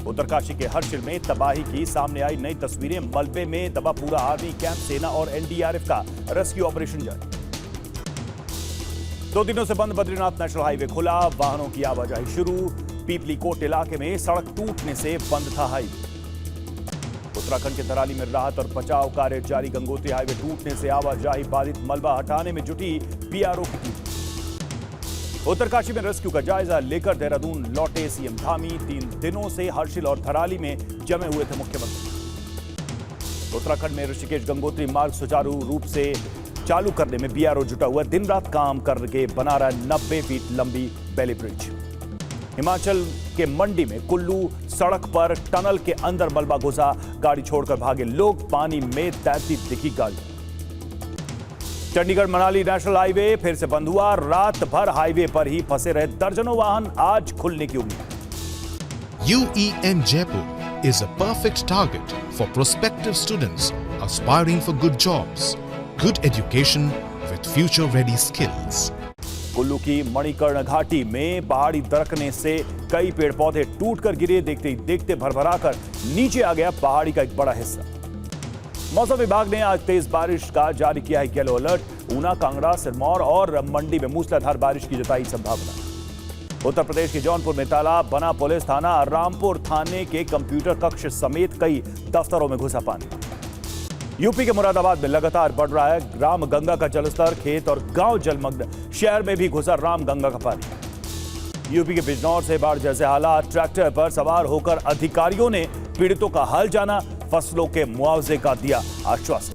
उत्तरकाशी के हर्षिल में तबाही की सामने आई नई तस्वीरें। मलबे में दबा पूरा आर्मी कैंप, सेना और एनडीआरएफ का रेस्क्यू ऑपरेशन जारी। 2 दिनों से बंद बद्रीनाथ नेशनल हाईवे खुला, वाहनों की आवाजाही शुरू। पीपली कोट इलाके में सड़क टूटने से बंद था हाईवे। उत्तराखंड के तराली में राहत और बचाव कार्य जारी। गंगोत्री हाईवे टूटने से आवाजाही बाधित, मलबा हटाने में जुटी बीआरओ की टीम। उत्तरकाशी में रेस्क्यू का जायजा लेकर देहरादून लौटे सीएम धामी। 3 दिनों से हर्षिल और थराली में जमे हुए थे मुख्यमंत्री। उत्तराखंड में ऋषिकेश गंगोत्री मार्ग सुचारू रूप से चालू करने में बीआरओ जुटा हुआ, दिन रात काम करके बना रहा 90 फीट लंबी बेली ब्रिज। हिमाचल के मंडी में कुल्लू सड़क पर टनल के अंदर मलबा घुसा, गाड़ी छोड़कर भागे लोग, पानी में तैरती दिखी गाड़ी। चंडीगढ़ मनाली नेशनल हाईवे फिर से बंद हुआ, रात भर हाईवे पर ही फंसे रहे दर्जनों वाहन, आज खुलने की उम्मीद। UEN Jaipur is a perfect target for prospective students aspiring for good jobs, good education with future-ready skills. Kullu की मणिकर्ण घाटी में पहाड़ी दरकने से कई पेड़ पौधे टूटकर गिरे, देखते ही देखते भरभराकर नीचे आ गया पहाड़ी का एक बड़ा हिस्सा। मौसम विभाग ने आज तेज बारिश का जारी किया है येलो अलर्ट। ऊना, कांगड़ा, सिरमौर और मंडी में मूसलाधार बारिश की जताई संभावना। उत्तर प्रदेश के जौनपुर में तालाब बना, पुलिस थाना रामपुर थाने के कंप्यूटर कक्ष समेत कई दफ्तरों में घुसा पानी। यूपी के मुरादाबाद में लगातार बढ़ रहा है राम गंगा का जलस्तर, खेत और गांव जलमग्न, शहर में भी घुसा राम गंगा का पानी। यूपी के बिजनौर से बाढ़ जैसे हालात, ट्रैक्टर पर सवार होकर अधिकारियों ने पीड़ितों का हाल जाना, फसलों के मुआवजे का दिया आश्वासन।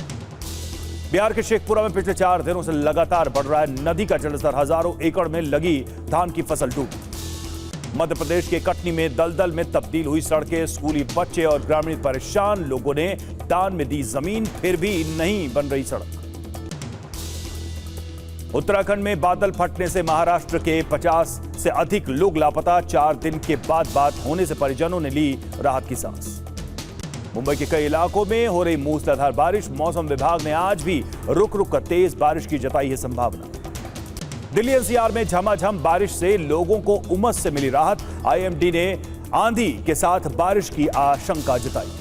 बिहार के शेखपुरा में पिछले 4 दिनों से लगातार बढ़ रहा है नदी का जलस्तर, हजारों एकड़ में लगी धान की फसल डूबी। मध्य प्रदेश के कटनी में दलदल में तब्दील हुई सड़कें, स्कूली बच्चे और ग्रामीण परेशान, लोगों ने दान में दी जमीन, फिर भी नहीं बन रही सड़क। उत्तराखंड में बादल फटने से महाराष्ट्र के 50 से अधिक लोग लापता, 4 दिन के बाद बात होने से परिजनों ने ली राहत की सांस। मुंबई के कई इलाकों में हो रही मूसलाधार बारिश, मौसम विभाग ने आज भी रुक रुक कर तेज बारिश की जताई है संभावना। दिल्ली एनसीआर में झमाझम बारिश से लोगों को उमस से मिली राहत, आईएमडी ने आंधी के साथ बारिश की आशंका जताई।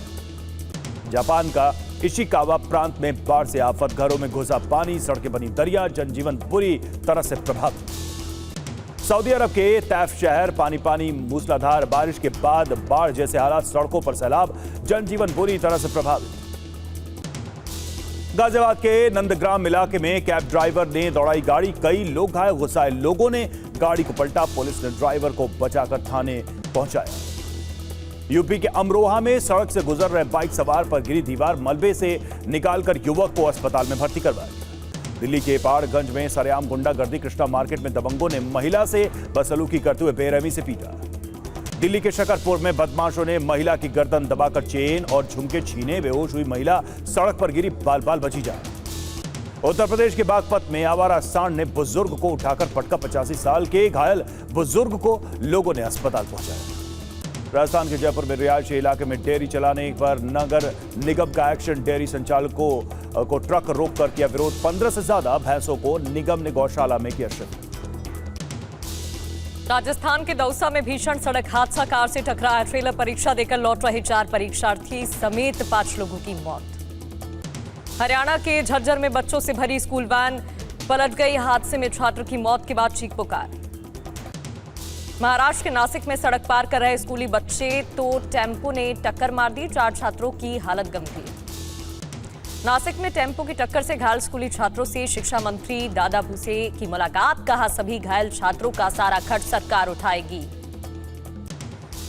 जापान का इशिकावा प्रांत में बाढ़ से आफत, घरों में घुसा पानी, सड़कें बनी दरिया, जनजीवन बुरी तरह से प्रभावित। सऊदी अरब के तैफ शहर पानी मूसलाधार बारिश के बाद बाढ़ जैसे हालात, सड़कों पर सैलाब, जनजीवन बुरी तरह से प्रभावित। गाजियाबाद के नंदग्राम इलाके में कैब ड्राइवर ने दौड़ाई गाड़ी, कई लोग घायल, गुस्साए लोगों ने गाड़ी को पलटा, पुलिस ने ड्राइवर को बचाकर थाने पहुंचाया। यूपी के अमरोहा में सड़क से गुजर रहे बाइक सवार पर गिरी दीवार, मलबे से निकालकर युवक को अस्पताल में भर्ती करवाया गया। दिल्ली के पहाड़गंज में सरेआम गुंडागर्दी, कृष्णा मार्केट में दबंगों ने महिला से बदसलूकी करते हुए बेरहमी से पीटा। दिल्ली के शकरपुर में बदमाशों ने महिला की गर्दन दबाकर चेन और झुमके छीने, बेहोश हुई महिला सड़क पर गिरी, बाल बाल बची जान। उत्तर प्रदेश के बागपत में आवारा सांड ने बुजुर्ग को उठाकर पटका, 85 साल के घायल बुजुर्ग को लोगों ने अस्पताल पहुंचाया। राजस्थान के जयपुर में रिहायशी इलाके में डेयरी चलाने पर नगर निगम का एक्शन, डेयरी संचालकों को ट्रक रोककर किया विरोध, 15 से ज्यादा भैंसों को निगम ने गौशाला में किया शिफ्ट। राजस्थान के दौसा में भीषण सड़क हादसा, कार से टकराया ट्रेलर, परीक्षा देकर लौट रहे 4 परीक्षार्थी समेत 5 लोगों की मौत। हरियाणा के झज्जर में बच्चों से भरी स्कूल वैन पलट गई, हादसे में छात्र की मौत के बाद चीख पुकार। महाराष्ट्र के नासिक में सड़क पार कर रहे स्कूली बच्चे तो टेम्पो ने टक्कर मार दी, 4 छात्रों की हालत गंभीर। नासिक में टेम्पो की टक्कर से घायल स्कूली छात्रों से शिक्षा मंत्री दादा भूसे की मुलाकात, कहा सभी घायल छात्रों का सारा खर्च सरकार उठाएगी।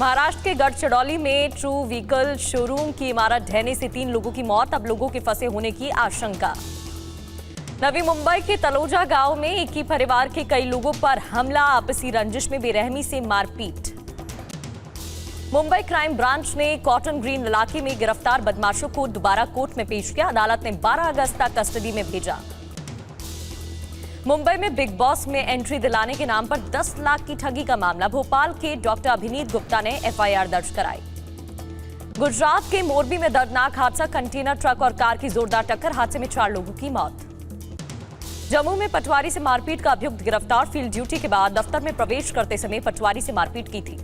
महाराष्ट्र के गढ़चिरौली में ट्रू व्हीकल शोरूम की इमारत ढहने से 3 लोगों की मौत, अब लोगों के फंसे होने की आशंका। नवी मुंबई के तलोजा गांव में एक ही परिवार के कई लोगों पर हमला, आपसी रंजिश में बेरहमी से मारपीट। मुंबई क्राइम ब्रांच ने कॉटन ग्रीन इलाके में गिरफ्तार बदमाशों को दोबारा कोर्ट में पेश किया, अदालत ने 12 अगस्त तक कस्टडी में भेजा। मुंबई में बिग बॉस में एंट्री दिलाने के नाम पर 10 लाख की ठगी का मामला, भोपाल के डॉक्टर अभिनीत गुप्ता ने एफआईआर दर्ज कराई। गुजरात के मोरबी में दर्दनाक हादसा, कंटेनर ट्रक और कार की जोरदार टक्कर, हादसे में 4 लोगों की मौत। जम्मू में पटवारी से मारपीट का अभियुक्त गिरफ्तार, फील्ड ड्यूटी के बाद दफ्तर में प्रवेश करते समय पटवारी से मारपीट की थी।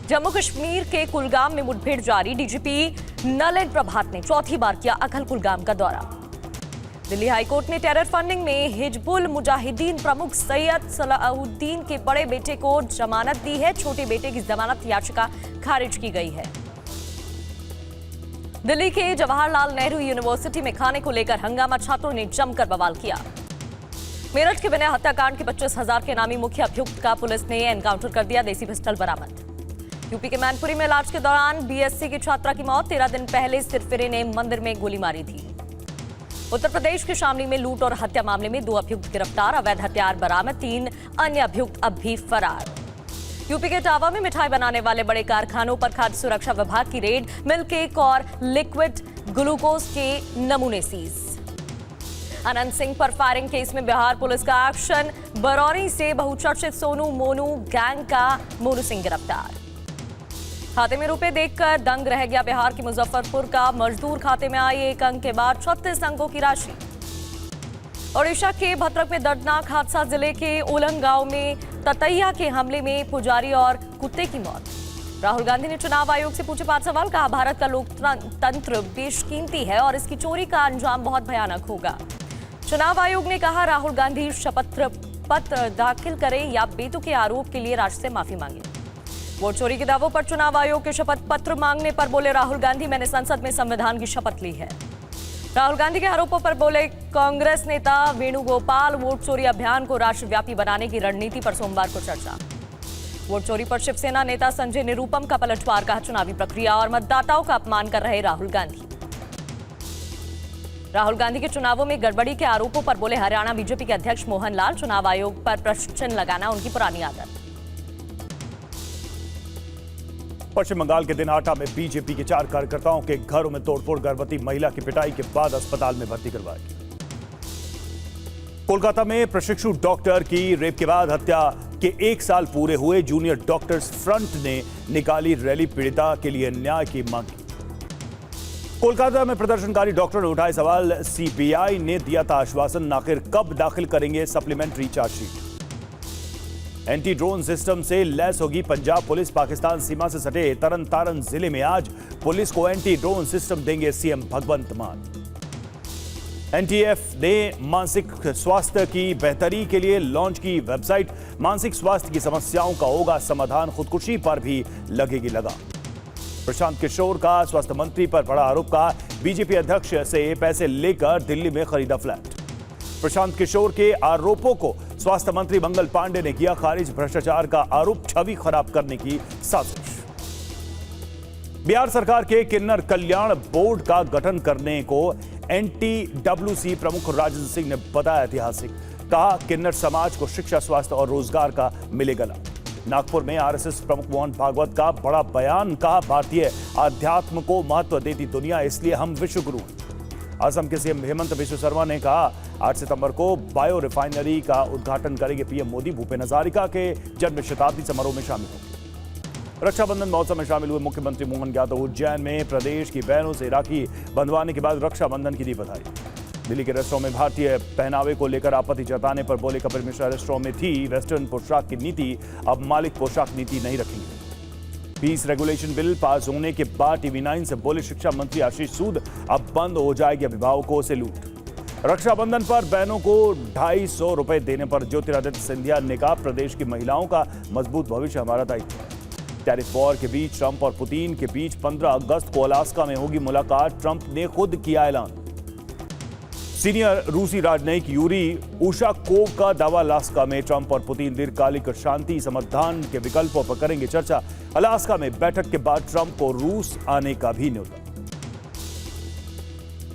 जम्मू कश्मीर के कुलगाम में मुठभेड़ जारी। डीजीपी नलिन प्रभात ने चौथी बार किया अखल कुलगाम का दौरा। दिल्ली हाईकोर्ट ने टेरर फंडिंग में हिजबुल मुजाहिदीन प्रमुख सैयद सलाउद्दीन के बड़े बेटे को जमानत दी है। छोटे बेटे की जमानत याचिका खारिज की गई है। दिल्ली के जवाहरलाल नेहरू यूनिवर्सिटी में खाने को लेकर हंगामा, छात्रों ने जमकर बवाल किया। मेरठ के विनय हत्याकांड के 25,000 के नामी मुख्य अभियुक्त का पुलिस ने एनकाउंटर कर दिया। देसी पिस्टल बरामद। यूपी के मैनपुरी में इलाज के दौरान बीएससी की छात्रा की मौत। 13 दिन पहले सिरफिरे ने मंदिर में गोली मारी थी। उत्तर प्रदेश के शामली में लूट और हत्या मामले में 2 अभियुक्त गिरफ्तार। अवैध हथियार बरामद। 3 अन्य अभियुक्त अब भी फरार। यूपी के इटावा में मिठाई बनाने वाले बड़े कारखानों पर खाद्य सुरक्षा विभाग की रेड। मिल्क केक और लिक्विड ग्लूकोज के नमूने सीज। अनंत सिंह पर फायरिंग केस में बिहार पुलिस का एक्शन। बरौनी से बहुचर्चित सोनू मोनू गैंग का मोनू सिंह गिरफ्तार। खाते में रुपए देखकर दंग रह गया बिहार के मुजफ्फरपुर का मजदूर। खाते में आई 1 अंक के बाद 36 अंकों की राशि। ओडिशा के भद्रक में दर्दनाक हादसा। जिले के उलंग गांव में ततैया के हमले में पुजारी और कुत्ते की मौत। राहुल गांधी ने चुनाव आयोग से पूछे 5 सवाल। कहा, भारत का लोकतंत्र बेशकीमती है और इसकी चोरी का अंजाम बहुत भयानक होगा। चुनाव आयोग ने कहा, राहुल गांधी शपथ पत्र दाखिल करें या बेतुके आरोप के लिए राष्ट्र से माफी मांगे। वोट चोरी के दावों पर चुनाव आयोग के शपथ पत्र मांगने पर बोले राहुल गांधी, मैंने संसद में संविधान की शपथ ली है। राहुल गांधी के आरोपों पर बोले कांग्रेस नेता वेणुगोपाल। वोट चोरी अभियान को राष्ट्रव्यापी बनाने की रणनीति पर सोमवार को चर्चा। वोट चोरी पर शिवसेना नेता संजय निरुपम का पलटवार। कहा, चुनावी प्रक्रिया और मतदाताओं का अपमान कर रहे राहुल गांधी। राहुल गांधी के चुनावों में गड़बड़ी के आरोपों पर बोले हरियाणा बीजेपी के अध्यक्ष मोहन लाल, चुनाव आयोग पर प्रश्न चिन्ह लगाना उनकी पुरानी आदत। पश्चिम बंगाल के दिनहाटा में बीजेपी के 4 कार्यकर्ताओं के घरों में तोड़फोड़, गर्भवती महिला की पिटाई के बाद अस्पताल में भर्ती करवाया गया। कोलकाता में प्रशिक्षु डॉक्टर की रेप के बाद हत्या के 1 साल पूरे हुए। जूनियर डॉक्टर्स फ्रंट ने निकाली रैली, पीड़िता के लिए न्याय की मांग की। कोलकाता में प्रदर्शनकारी डॉक्टर ने उठाए सवाल। सीबीआई ने दिया था आश्वासन, आखिर कब दाखिल करेंगे supplementary chargesheet. Anti drone system से लैस होगी पंजाब पुलिस। पाकिस्तान सीमा से सटे तरन तारन जिले में आज पुलिस को एंटी ड्रोन सिस्टम देंगे सीएम भगवंत मान। एनटीएफ ने मानसिक स्वास्थ्य की बेहतरी के लिए लॉन्च की वेबसाइट। मानसिक स्वास्थ्य की समस्याओं का होगा समाधान। खुदकुशी पर भी लगेगी लगाम। प्रशांत किशोर का स्वास्थ्य मंत्री पर बड़ा आरोप। का बीजेपी अध्यक्ष से पैसे लेकर दिल्ली में खरीदा फ्लैट। प्रशांत किशोर के आरोपों को स्वास्थ्य मंत्री मंगल पांडे ने किया खारिज। भ्रष्टाचार का आरोप, छवि खराब करने की साजिश। बिहार सरकार के किन्नर कल्याण बोर्ड का गठन करने को एनटीडब्ल्यूसी प्रमुख राजेंद्र सिंह ने बताया ऐतिहासिक। कहा, किन्नर समाज को शिक्षा, स्वास्थ्य और रोजगार का मिलेगा लाभ। नागपुर में आरएसएस प्रमुख मोहन भागवत का बड़ा बयान। कहा, भारतीय अध्यात्म को महत्व देती दुनिया, इसलिए हम विश्व गुरु हैं। असम के सीएम हेमंत बिस्वा शर्मा ने कहा, 8 सितंबर को बायो रिफाइनरी का उद्घाटन करेंगे पीएम मोदी। भूपेन हजारिका के जन्म शताब्दी समारोह में शामिल होंगे। रक्षाबंधन महोत्सव में शामिल हुए मुख्यमंत्री मोहन यादव। उज्जैन में प्रदेश की बहनों से राखी बंधवाने के बाद रक्षाबंधन की दी बधाई। दिल्ली के रेस्टोरेंट में भारतीय पहनावे को लेकर आपत्ति जताने पर बोले कपिल मिश्रा, रेस्टोरेंट में थी वेस्टर्न पोशाक की नीति, अब मालिक पोशाक नीति नहीं रखेंगे। फीस रेगुलेशन बिल पास होने के बाद टीवी 9 से बोले शिक्षा मंत्री आशीष सूद, अब बंद हो जाएगी अभिभावकों से लूट। रक्षाबंधन पर बहनों को 250 रुपए देने पर ज्योतिरादित्य सिंधिया ने कहा, प्रदेश की महिलाओं का मजबूत भविष्य हमारा दायित्व है। टैरिफ वॉर के बीच ट्रंप और पुतिन के बीच 15 अगस्त को अलास्का में होगी मुलाकात। ट्रंप ने खुद किया ऐलान। सीनियर रूसी राजनयिक यूरी उशाकोव का दावा। अलास्का में ट्रंप और पुतिन दीर्घकालिक शांति समाधान के विकल्पों पर करेंगे चर्चा। अलास्का में बैठक के बाद ट्रंप को रूस आने का भी न्योता।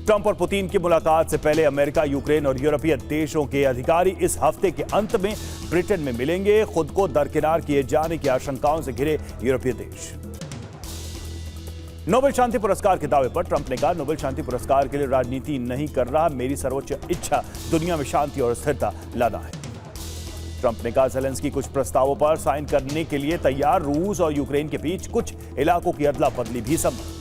ट्रंप और पुतिन की मुलाकात से पहले अमेरिका, यूक्रेन और यूरोपीय देशों के अधिकारी इस हफ्ते के अंत में ब्रिटेन में मिलेंगे। खुद को दरकिनार किए जाने की आशंकाओं से घिरे यूरोपीय देश। नोबेल शांति पुरस्कार के दावे पर ट्रंप ने कहा, नोबेल शांति पुरस्कार के लिए राजनीति नहीं कर रहा, मेरी सर्वोच्च इच्छा दुनिया में शांति और स्थिरता लाना है। ट्रंप ने कहा, ज़ेलेंस्की कुछ प्रस्तावों पर साइन करने के लिए तैयार। रूस और यूक्रेन के बीच कुछ इलाकों की अदला बदली भी संभव।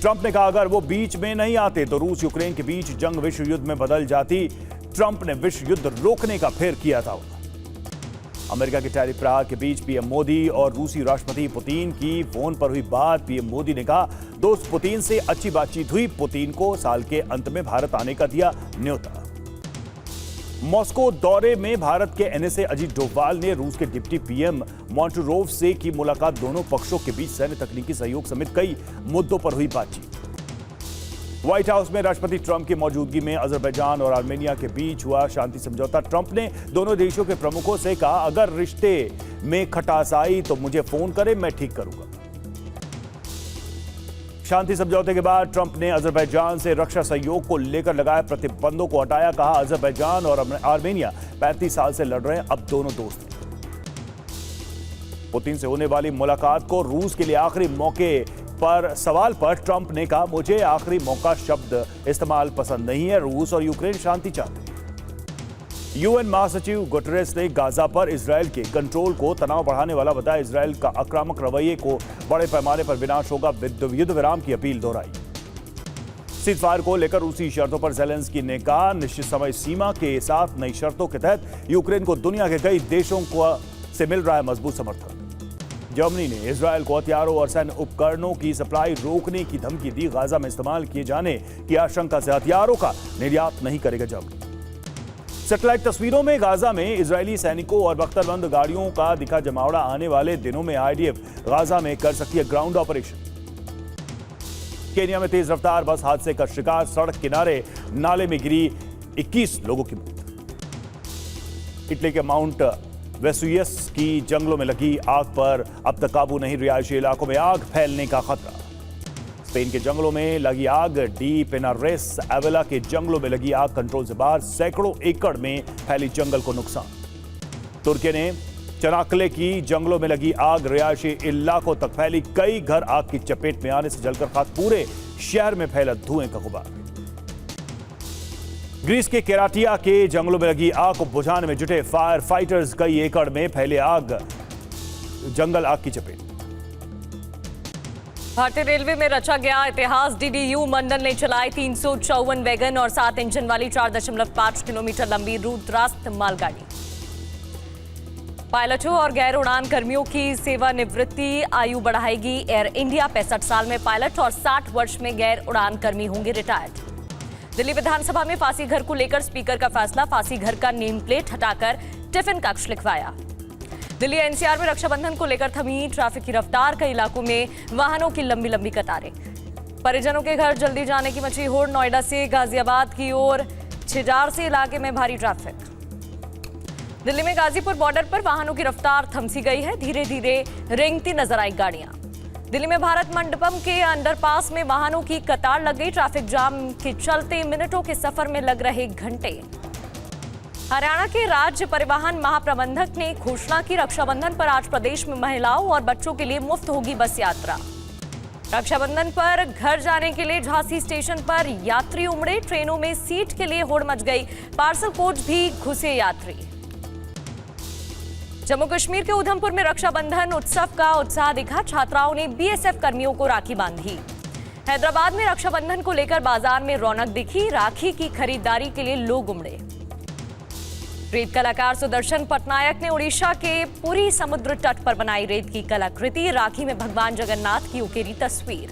ट्रंप ने कहा, अगर वो बीच में नहीं आते तो रूस यूक्रेन के बीच जंग विश्व युद्ध में बदल जाती। ट्रंप ने विश्व युद्ध रोकने का फिर किया था। अमेरिका के टैरिफ प्रहार के बीच पीएम मोदी और रूसी राष्ट्रपति पुतिन की फोन पर हुई बात। पीएम मोदी ने कहा, दोस्त पुतिन से अच्छी बातचीत हुई। पुतिन को साल के अंत में भारत आने का दिया न्योता। मॉस्को दौरे में भारत के एनएसए अजीत डोभाल ने रूस के डिप्टी पीएम मॉन्टरोव से की मुलाकात। दोनों पक्षों के बीच सैन्य तकनीकी सहयोग समेत कई मुद्दों पर हुई बातचीत। व्हाइट हाउस में राष्ट्रपति ट्रंप की मौजूदगी में अजरबैजान और आर्मेनिया के बीच हुआ शांति समझौता। ट्रंप ने दोनों देशों के प्रमुखों से कहा, अगर रिश्ते में खटास आई तो मुझे फोन करें, मैं ठीक करूंगा। शांति समझौते के बाद ट्रंप ने अजरबैजान से रक्षा सहयोग को लेकर लगाए प्रतिबंधों को हटाया। कहा, अजरबैजान और आर्मेनिया 35 साल से लड़ रहे हैं, अब दोनों दोस्त हैं। पुतिन से होने वाली मुलाकात को रूस के लिए आखिरी मौके पर सवाल पर ट्रंप ने कहा, मुझे आखिरी मौका शब्द इस्तेमाल पसंद नहीं है। रूस और यूक्रेन शांति चाहते हैं। यूएन महासचिव गुटेरेस ने गाजा पर इजरायल के कंट्रोल को तनाव बढ़ाने वाला बताया। इजरायल का आक्रामक रवैये को बड़े पैमाने पर विनाश होगा। युद्ध विराम की अपील दोहराई। सीजफायर को लेकर रूसी शर्तों पर ज़ेलेंस्की ने कहा, निश्चित समय सीमा के साथ नई शर्तों के तहत यूक्रेन को दुनिया के कई देशों से मिल रहा है मजबूत समर्थन। जर्मनी ने इजरायल को हथियारों और सैन्य उपकरणों की सप्लाई रोकने की धमकी दी। गाजा में इस्तेमाल किए जाने की आशंका से हथियारों का निर्यात नहीं करेगा जर्मनी। सैटेलाइट तस्वीरों में गाजा में इजरायली सैनिकों और बख्तरबंद गाड़ियों का दिखा जमावड़ा। आने वाले दिनों में आईडीएफ गाजा में कर सकती है ग्राउंड ऑपरेशन। केन्या में तेज रफ्तार बस हादसे का शिकार, सड़क किनारे नाले में गिरी 21 लोगों की मौत। इटली के माउंट वेसुवियस की जंगलों में लगी आग पर अब तक काबू नहीं। रिहायशी इलाकों में आग फैलने का खतरा। स्पेन के जंगलों में लगी आग। डी पेनारेस एवेला के जंगलों में लगी आग कंट्रोल से बाहर। सैकड़ों एकड़ में फैली जंगल को नुकसान। तुर्की ने चनाक्ले की जंगलों में लगी आग रिहायशी इलाकों तक फैली। कई घर आग की चपेट में आने से जलकर खाक। पूरे शहर में फैला धुएं का गुबार। ग्रीस के केराटिया के जंगलों में लगी आग को बुझाने में जुटे फायर फाइटर्स। कई एकड़ में फैले जंगल आग की चपेट। भारतीय रेलवे में रचा गया इतिहास। डीडीयू मंडल ने चलाई 354 वैगन और 7 इंजन वाली 4.5 किलोमीटर लंबी रूटरास्त मालगाड़ी। पायलटों और गैर उड़ान कर्मियों की सेवानिवृत्ति आयु बढ़ाएगी एयर इंडिया। 65 साल में पायलट और 60 वर्ष में गैर उड़ान कर्मी होंगे रिटायर्ड। दिल्ली विधानसभा में फांसी घर को लेकर स्पीकर का फैसला। फांसी घर का नेम प्लेट हटाकर टिफिन कक्ष लिखवाया। दिल्ली एनसीआर में रक्षाबंधन को लेकर थमी ट्रैफिक की रफ्तार। कई इलाकों में वाहनों की लंबी लंबी कतारें। परिजनों के घर जल्दी जाने की मची होड़। नोएडा से गाजियाबाद की ओर छिजारसी इलाके में भारी ट्रैफिक। दिल्ली में गाजीपुर बॉर्डर पर वाहनों की रफ्तार थमसी गई है। धीरे धीरे रेंगती नजर आई गाड़ियां। दिल्ली में भारत मंडपम के अंडरपास में वाहनों की कतार लग गई। ट्रैफिक जाम के चलते मिनटों के सफर में लग रहे घंटे। हरियाणा के राज्य परिवहन महाप्रबंधक ने घोषणा की, रक्षाबंधन पर आज प्रदेश में महिलाओं और बच्चों के लिए मुफ्त होगी बस यात्रा। रक्षाबंधन पर घर जाने के लिए झांसी स्टेशन पर यात्री उमड़े। ट्रेनों में सीट के लिए होड़ मच गई। पार्सल कोच भी घुसे यात्री। जम्मू कश्मीर के उधमपुर में रक्षाबंधन उत्सव का उत्साह दिखा। छात्राओं ने बीएसएफ कर्मियों को राखी बांधी। हैदराबाद में रक्षाबंधन को लेकर बाजार में रौनक दिखी। राखी की खरीदारी के लिए लोग उमड़े। रेत कलाकार सुदर्शन पटनायक ने उड़ीसा के पुरी समुद्र तट पर बनाई रेत की कलाकृति। राखी में भगवान जगन्नाथ की उकेरी तस्वीर।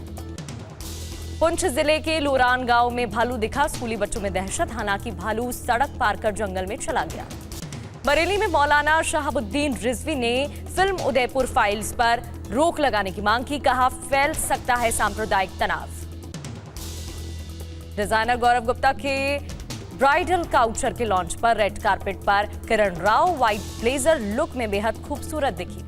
पुंछ जिले के लोरान गांव में भालू दिखा। स्कूली बच्चों में दहशत। हालांकि भालू सड़क पार कर जंगल में चला गया। बरेली में मौलाना शहाबुद्दीन रिजवी ने फिल्म उदयपुर फाइल्स पर रोक लगाने की मांग की। कहा, फैल सकता है सांप्रदायिक तनाव। डिजाइनर गौरव गुप्ता के ब्राइडल काउचर के लॉन्च पर रेड कारपेट पर Kiran Rao white blazer look में बेहद खूबसूरत दिखी।